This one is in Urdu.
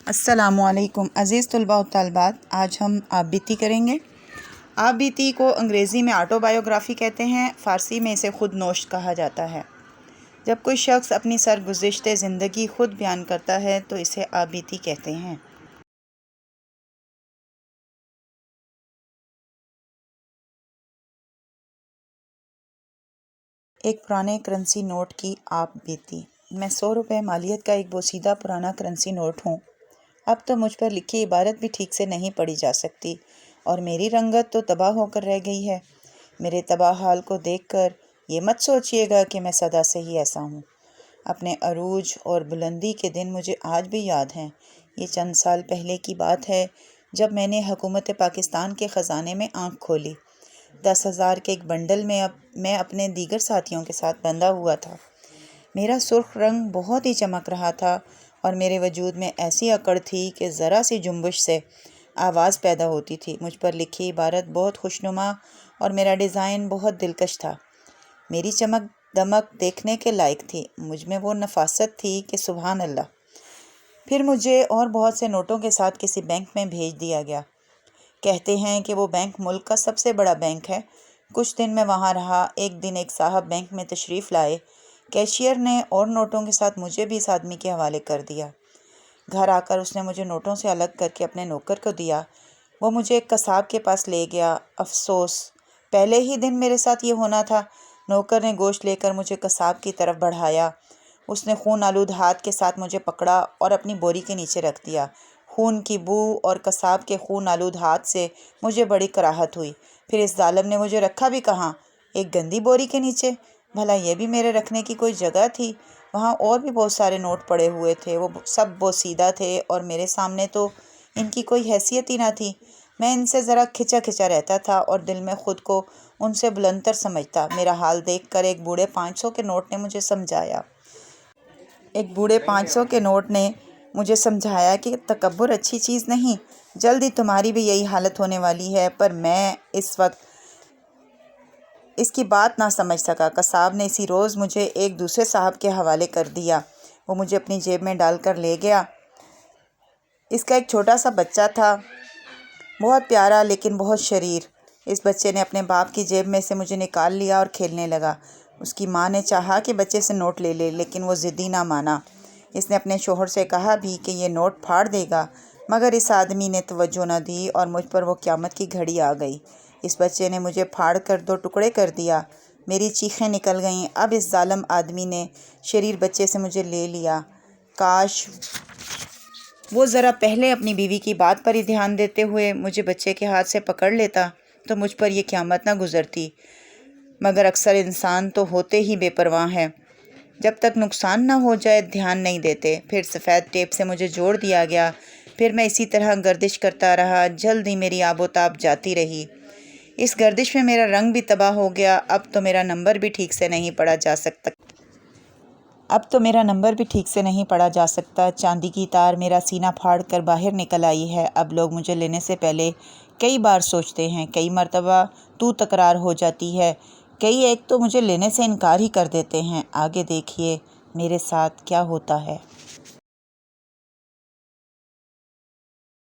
السلام علیکم عزیز طلباء و طالبات، آج ہم آپ بیتی کریں گے۔ آپ بیتی کو انگریزی میں آٹو بایوگرافی کہتے ہیں، فارسی میں اسے خود نوشت کہا جاتا ہے۔ جب کوئی شخص اپنی سرگزشت زندگی خود بیان کرتا ہے تو اسے آپ بیتی کہتے ہیں۔ ایک پرانے کرنسی نوٹ کی آپ بیتی۔ میں 100 روپے مالیت کا ایک بوسیدہ پرانا کرنسی نوٹ ہوں۔ اب تو مجھ پر لکھی عبارت بھی ٹھیک سے نہیں پڑھی جا سکتی اور میری رنگت تو تباہ ہو کر رہ گئی ہے۔ میرے تباہ حال کو دیکھ کر یہ مت سوچئے گا کہ میں سدا سے ہی ایسا ہوں۔ اپنے عروج اور بلندی کے دن مجھے آج بھی یاد ہیں۔ یہ چند سال پہلے کی بات ہے جب میں نے حکومت پاکستان کے خزانے میں آنکھ کھولی۔ 10,000 کے ایک بنڈل میں میں اپنے دیگر ساتھیوں کے ساتھ بندھا ہوا تھا۔ میرا سرخ رنگ بہت ہی چمک رہا تھا اور میرے وجود میں ایسی اکڑ تھی کہ ذرا سی جنبش سے آواز پیدا ہوتی تھی۔ مجھ پر لکھی عبارت بہت خوشنما اور میرا ڈیزائن بہت دلکش تھا۔ میری چمک دمک دیکھنے کے لائق تھی۔ مجھ میں وہ نفاست تھی کہ سبحان اللہ۔ پھر مجھے اور بہت سے نوٹوں کے ساتھ کسی بینک میں بھیج دیا گیا۔ کہتے ہیں کہ وہ بینک ملک کا سب سے بڑا بینک ہے۔ کچھ دن میں وہاں رہا۔ ایک دن ایک صاحب بینک میں تشریف لائے۔ کیشیئر نے اور نوٹوں کے ساتھ مجھے بھی اس آدمی کے حوالے کر دیا۔ گھر آ کر اس نے مجھے نوٹوں سے الگ کر کے اپنے نوکر کو دیا۔ وہ مجھے ایک قصاب کے پاس لے گیا۔ افسوس، پہلے ہی دن میرے ساتھ یہ ہونا تھا۔ نوکر نے گوشت لے کر مجھے قصاب کی طرف بڑھایا۔ اس نے خون آلود ہاتھ کے ساتھ مجھے پکڑا اور اپنی بوری کے نیچے رکھ دیا۔ خون کی بو اور قصاب کے خون آلود ہاتھ سے مجھے بڑی کراہت ہوئی۔ پھر اس ظالم نے مجھے رکھا بھی کہاں؟ ایک گندی بوری کے نیچے؟ بھلا یہ بھی میرے رکھنے کی کوئی جگہ تھی؟ وہاں اور بھی بہت سارے نوٹ پڑے ہوئے تھے، وہ سب بوسیدہ تھے اور میرے سامنے تو ان کی کوئی حیثیت ہی نہ تھی۔ میں ان سے ذرا کھچا کھچا رہتا تھا اور دل میں خود کو ان سے بلند تر سمجھتا۔ میرا حال دیکھ کر ایک بوڑھے 500 کے نوٹ نے مجھے سمجھایا۔ مجھے سمجھایا کہ تکبر اچھی چیز نہیں، جلدی تمہاری بھی یہی حالت ہونے والی ہے، پر میں اس وقت اس کی بات نہ سمجھ سکا۔ قصاب نے اسی روز مجھے ایک دوسرے صاحب کے حوالے کر دیا۔ وہ مجھے اپنی جیب میں ڈال کر لے گیا۔ اس کا ایک چھوٹا سا بچہ تھا، بہت پیارا لیکن بہت شریر۔ اس بچے نے اپنے باپ کی جیب میں سے مجھے نکال لیا اور کھیلنے لگا۔ اس کی ماں نے چاہا کہ بچے سے نوٹ لے لے، لیکن وہ ضدی نہ مانا۔ اس نے اپنے شوہر سے کہا بھی کہ یہ نوٹ پھاڑ دے گا، مگر اس آدمی نے توجہ نہ دی اور مجھ پر وہ قیامت کی گھڑی آ گئی۔ اس بچے نے مجھے پھاڑ کر 2 ٹکڑے کر دیا۔ میری چیخیں نکل گئیں۔ اب اس ظالم آدمی نے شریر بچے سے مجھے لے لیا۔ کاش وہ ذرا پہلے اپنی بیوی کی بات پر ہی دھیان دیتے ہوئے مجھے بچے کے ہاتھ سے پکڑ لیتا تو مجھ پر یہ قیامت نہ گزرتی، مگر اکثر انسان تو ہوتے ہی بے پرواہ ہیں، جب تک نقصان نہ ہو جائے دھیان نہیں دیتے۔ پھر سفید ٹیپ سے مجھے جوڑ دیا گیا۔ پھر میں اسی طرح گردش کرتا رہا۔ جلد ہی میری آب و تاب جاتی رہی۔ اس گردش میں میرا رنگ بھی تباہ ہو گیا۔ اب تو میرا نمبر بھی ٹھیک سے نہیں پڑھا جا سکتا۔ چاندی کی تار میرا سینہ پھاڑ کر باہر نکل آئی ہے۔ اب لوگ مجھے لینے سے پہلے کئی بار سوچتے ہیں، کئی مرتبہ تو تکرار ہو جاتی ہے، کئی ایک تو مجھے لینے سے انکار ہی کر دیتے ہیں۔ آگے دیکھیے میرے ساتھ کیا ہوتا ہے۔